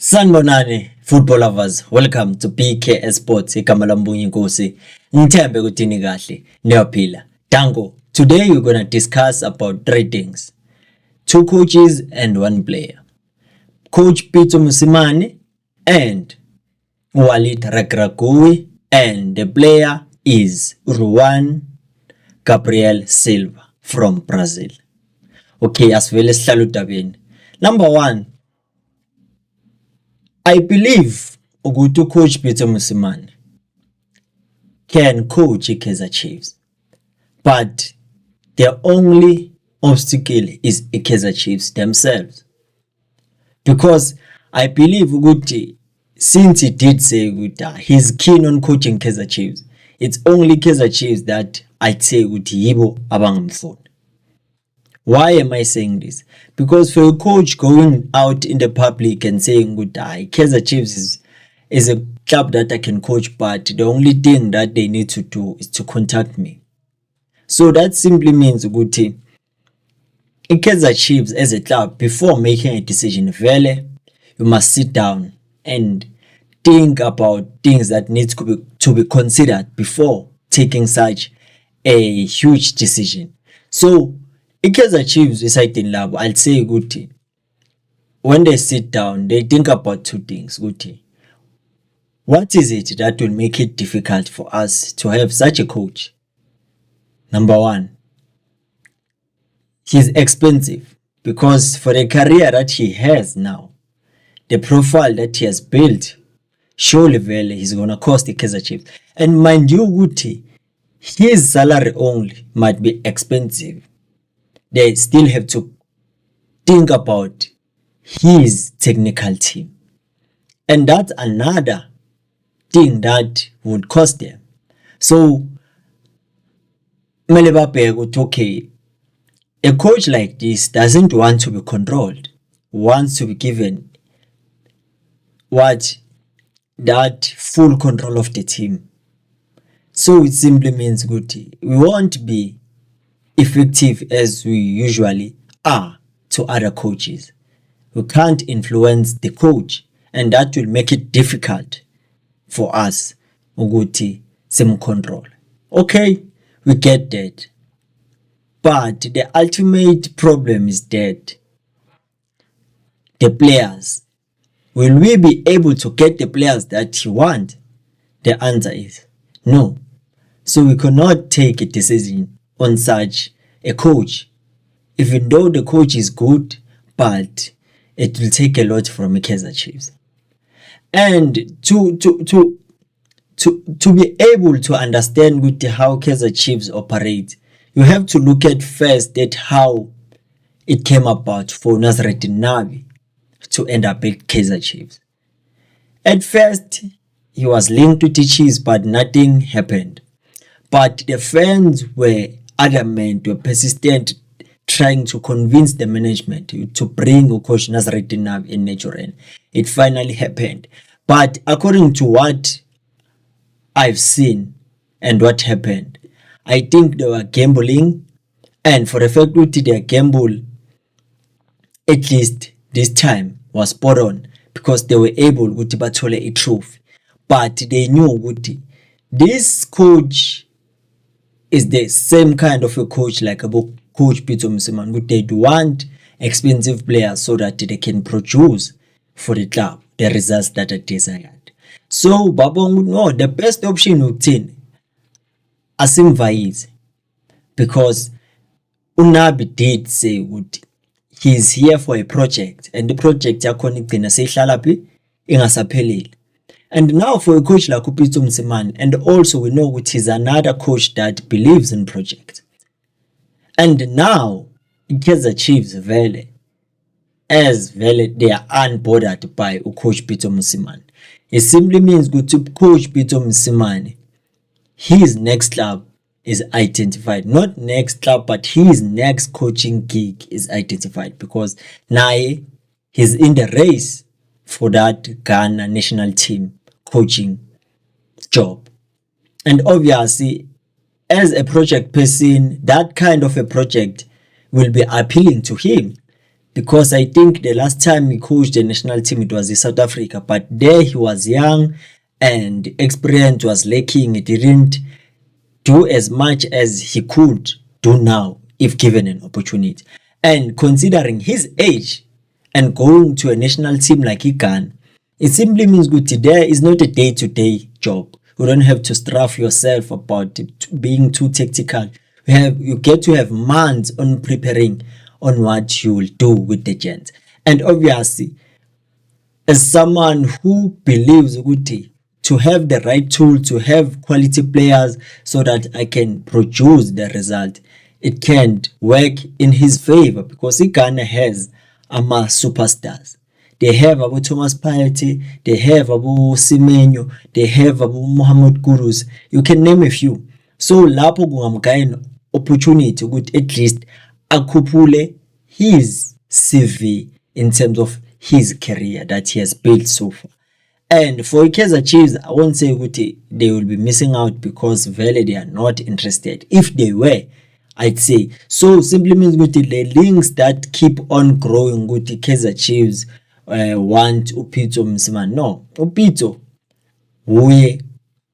Sanibonani football lovers, welcome to PKS Sports. Igama lami Mbongi Nkosi. Ngithembe ukuthi ni kahle niyaphila. Dango. Today we're going to discuss about three things. Two coaches and one player. Coach Pitso Mosimane and Walid Regragui, and the player is Juan Gabriel Silva from Brazil. Okay, asivele sihlala udabeni. Number 1, I believe ukuthi coach Pitso Mosimane can coach Kaizer Chiefs, but the only obstacle is Kaizer Chiefs themselves. Because I believe ukuthi since he did say ukuthi he's keen on coaching Kaizer Chiefs, it's only Kaizer Chiefs that I'd say ukuthi yibo abangamfuni. Why am I saying this? Because for a coach going out in the public and saying goodbye, Kaizer Chiefs is a club that I can coach, but the only thing that they need to do is to contact me. So that simply means goodie. Kaizer Chiefs as a club, before making a decision, you must sit down and think about things that need to be considered before taking such a huge decision. So Kaizer Chiefs deciding lab, I'll say goodie. When they sit down, they think about two things. Goodie. What is it that will make it difficult for us to have such a coach? Number 1, he's expensive, because for the career that he has now, the profile that he has built, surely he's gonna cost the Kaizer Chiefs. And mind you, goodie, his salary only might be expensive. They still have to think about his technical team. And that's another thing that would cost them. So, okay, a coach like this doesn't want to be controlled, wants to be given that full control of the team. So it simply means we won't be effective as we usually are to other coaches. We can't influence the coach, and that will make it difficult for us some control. Okay, we get that, but the ultimate problem is that the players, will we be able to get the players that you want? The answer is no. So we cannot take a decision on such a coach, even though the coach is good, but it will take a lot from Kaizer Chiefs. And to be able to understand how Kaizer Chiefs operate, you have to look at first at how it came about for Nasreddine Nabi to end up at Kaizer Chiefs. At first, he was linked to the Chiefs, but nothing happened. But the fans were adamant, were persistent, trying to convince the management to bring Coach Nasreddine Nabi in Naturen. It finally happened. But according to what I've seen and what happened, I think they were gambling, and for the fact that their gamble, at least this time, was spot on, because they were able to battle a truth. But they knew this coach is the same kind of a coach like Coach Pitso Mosimane. They want expensive players so that they can produce for the club the results that are desired. So Babong, no, the best option would asimvayise, because Unabi did say he's here for a project, and the project yakhona igcina seyihlala phi ingasapheleli. And now for a coach like Pitso Mosimane, and also we know he's another coach that believes in projects. And now Kaizer Chiefs they are unbothered by Coach Pitso Mosimane. It simply means to Coach Pitso Mosimane, his next club is identified. Not next club, but his next coaching gig is identified, because now he's in the race for that Ghana national team coaching job. And obviously, as a project person, that kind of a project will be appealing to him, because I think the last time he coached the national team it was in South Africa, but there he was young and experience was lacking. He didn't do as much as he could do now if given an opportunity. And considering his age and going to a national team like Ghana, it simply means good there is not a day-to-day job. You don't have to straff yourself about being too tactical. You get to have months on preparing on what you will do with the gents. And obviously, as someone who believes to have the right tool, to have quality players so that I can produce the result, it can't work in his favor because Ghana has superstars. They have Abu Thomas Partey, they have Abu Semenyo, they have Abu Muhammad Kudus. You can name a few. So lapho kungamgaya opportunity ukuthi at least akhuphule his CV in terms of his career that he has built so far. And for Kaizer Chiefs, I won't say they will be missing out because vele they are not interested. If they were, I'd say. So simply means the links that keep on growing Kaizer Chiefs want uPitso Mosimane. No, uPitso uye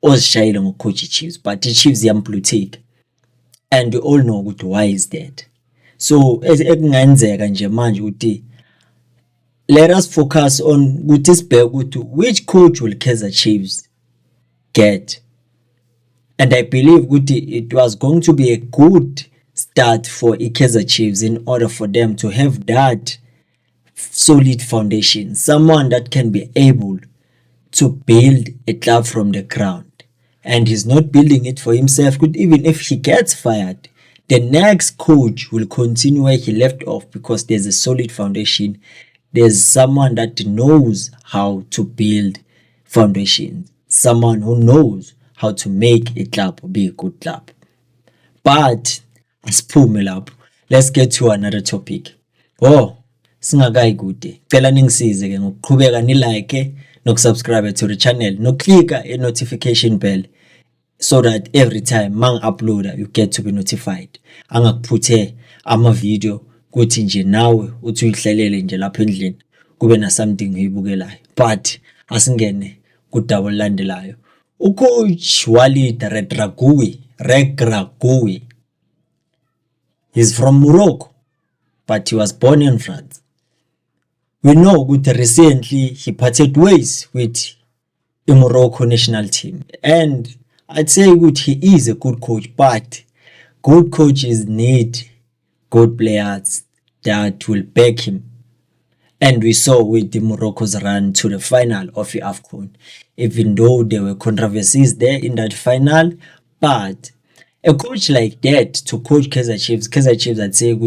ozishayile ngocoach Chiefs, but the Chiefs yamplutike. And we all know why is that. So ekungenzeka nje manje let us focus on which coach will Kaizer Chiefs get. And I believe it was going to be a good start for Kaizer Chiefs in order for them to have that solid foundation, someone that can be able to build a club from the ground. And he's not building it for himself. Even if he gets fired, the next coach will continue where he left off because there's a solid foundation. There's someone that knows how to build foundations, someone who knows how to make a club be a good club. But let's get to another topic. Singakayi kude, cela ningisize ke ngokuqhubeka nilike nokusubscribe to the channel noklicka a notification bell so that every time mang uploader you get to be notified. Angakuphuthe ama video kuthi nje nawe uthi uyihlelele nje lapha endlini kube na something uyibukelayo. But asingene kudaba landelayo. Ucoach Walid Regragui, he's from Morocco, but he was born in France. We know recently he parted ways with the Morocco national team. And I'd say he is a good coach, but good coaches need good players that will back him. And we saw with the Morocco's run to the final of the AFCON, even though there were controversies there in that final, but a coach like that to coach Kaizer Chiefs, I'd say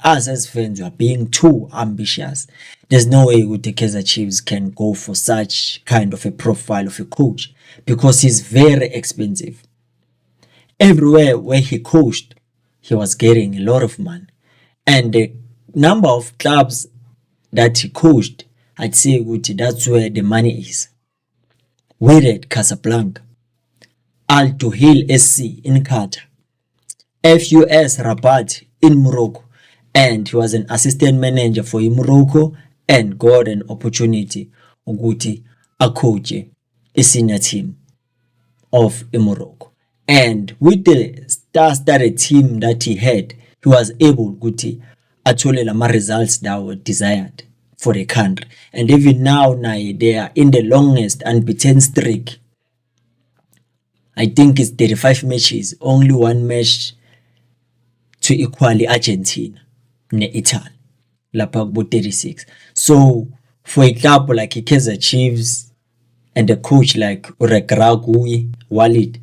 us as fans are being too ambitious. There's no way Kaizer Chiefs can go for such kind of a profile of a coach because he's very expensive. Everywhere where he coached, he was getting a lot of money. And the number of clubs that he coached, I'd say that's where the money is. Wydad Casablanca, Al Duhail SC in Qatar, FUS Rabat in Morocco, and he was an assistant manager for Morocco and got an opportunity a coach a senior team of Morocco. And with the star-studded team that he had, he was able to achieve the results that were desired for the country. And even now they are in the longest unbeaten streak. I think it's 35 matches, only one match to equal Argentina ne Italy, lapha 36. So for a club like Kaizer Chiefs and a coach like Regragui Walid,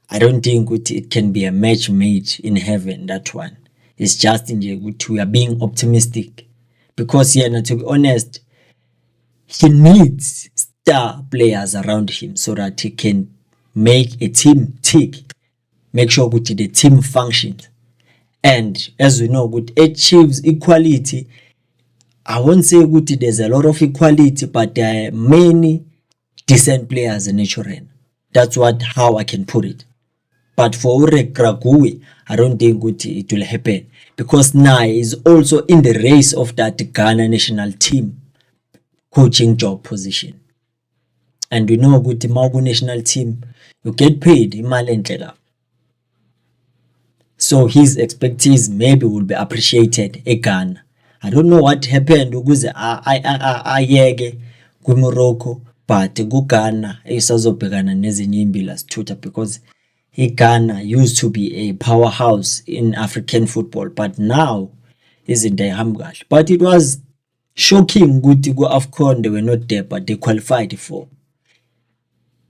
I don't think it can be a match made in heaven, that one. It's just we are being optimistic because to be honest, he needs star players around him so that he can make a team tick, make sure the team functions. And as we know, it achieves equality. I won't say there's a lot of equality, but there are many decent players in Nigeria. That's how I can put it. But for Regragui, I don't think it will happen because naye is also in the race of that Ghana national team coaching job position. And we know ukuthi ma national team you get paid imali enhle lapho. So his expertise maybe will be appreciated eGhana. I don't know what happened ukuze ayeke kuMorocco, but kuGhana isazobhekana nezinye imbila sithutha, because Ghana used to be a powerhouse in African football, but now izinto ayihamba kahle. But it was shocking ukuthi ku-AFCON they were not there, but they qualified for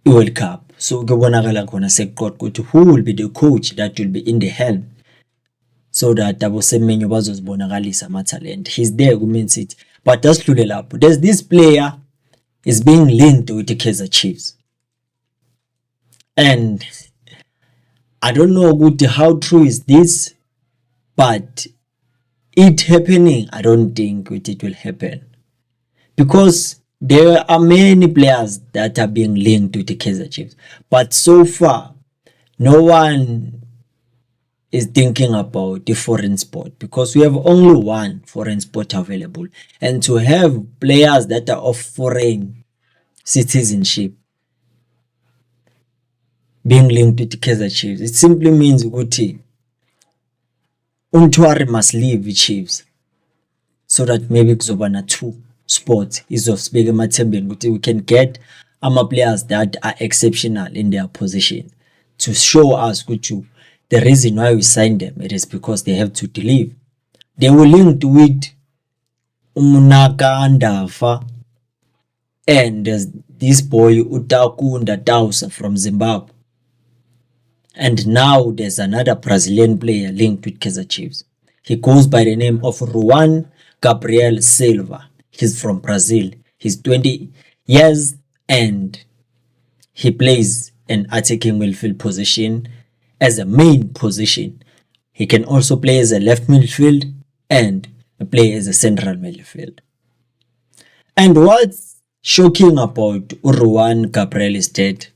i-World Cup. So kubonakala khona sekuqoqa ukuthi who will be the coach that will be in the helm, so that abosemenyo bazozibonakalisa ama-talent. He's there ku-Man City, but asidlule lapho. There's this player is being linked with the Kaizer Chiefs, and I don't know ukuthi how true is this, but it happening, I don't think it will happen, because there are many players that are being linked with the Kaizer Chiefs, but so far no one is thinking about the foreign sport, because we have only one foreign sport available, and to have players that are of foreign citizenship being linked with the Kaizer Chiefs, it simply means ukuthi Ntwari must leave the Chiefs, so that maybe kuzoba na two sports izosibeka emathembeni ukuthi we can get ama-players that are exceptional in their position, to show us ukuthi the reason why we signed them, it is because they have to deliver. They were linked with Umunaka Ndafa and there's this boy Utaku Ndatausa from Zimbabwe. And now there's another Brazilian player linked with Kaizer Chiefs. He goes by the name of Juan Gabriel Silva. He's from Brazil. He's 20 years and he plays an attacking midfield position as a main position. He can also play as a left midfield and play as a central midfield. And what's shocking about Juan Gabriel is that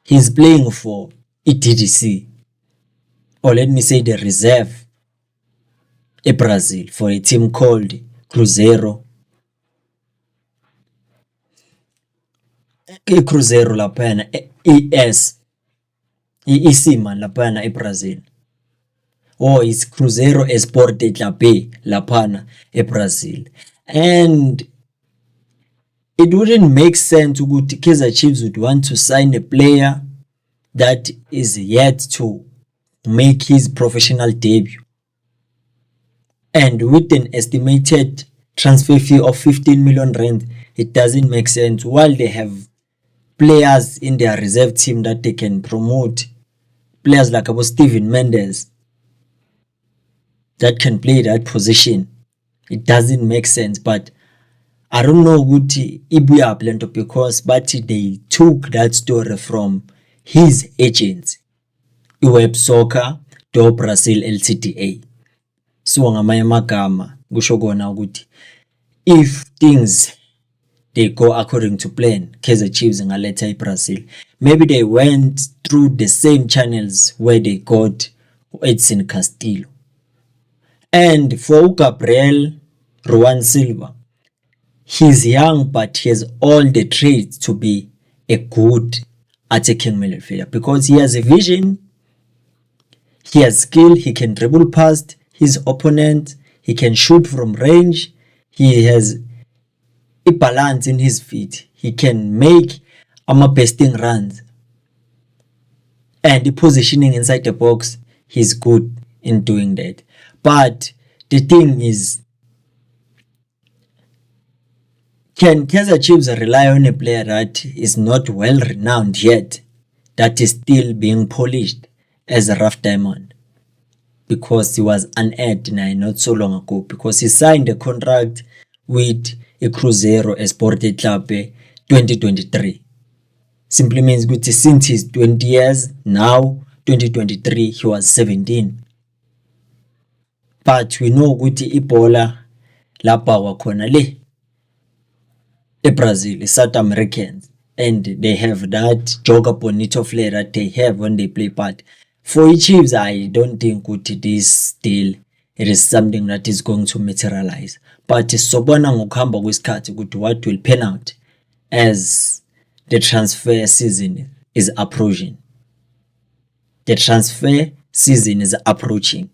he's playing for EDDC, or let me say the reserve in Brazil, for a team called Cruzeiro. Cruzeiro lapana isima lapana Brazil. Or it's Cruzeiro Esporte Clube lapana Brazil. And it wouldn't make sense ukuthi Kaizer Chiefs would want to sign a player that is yet to make his professional debut, and with an estimated transfer fee of 15 million rand, it doesn't make sense, while they have players in their reserve team that they can promote, players like Steven Mendes that can play that position. It doesn't make sense. But I don't know ukuthi ibuya plento, because but they took that story from his agents, iWeb Soccer do Brazil LTDA. So ngamanye amagama kusho kona ukuthi if things they go according to plan, Kaizer Chiefs ngaletha iBrazil, maybe they went through the same channels where they got Edson Castillo. And for Gabriel Juan Silva, he's young, but he has all the traits to be a good attacking midfielder, because he has a vision, he has skill, he can dribble past his opponent, he can shoot from range, he has a balance in his feet, he can make besting runs, and the positioning inside the box, he's good in doing that. But the thing is, can Kaizer Chiefs rely on a player that is not well renowned yet, that is still being polished as a rough diamond? Because he was unaired not so long ago, because he signed a contract with a Cruzeiro Esporte Clube 2023. Simply means good, since he's 20 years, now 2023 he was 17. But we know ukuthi ibola lapha wakhona le eBrazil, South Americans, and they have that Joga Bonito flair that they have when they play. But for Chiefs, I don't think it is still it is something that is going to materialize. But sobona ngokuhamba kwesikhathi ukuthi what will pan out as the transfer season is approaching. The transfer season is approaching.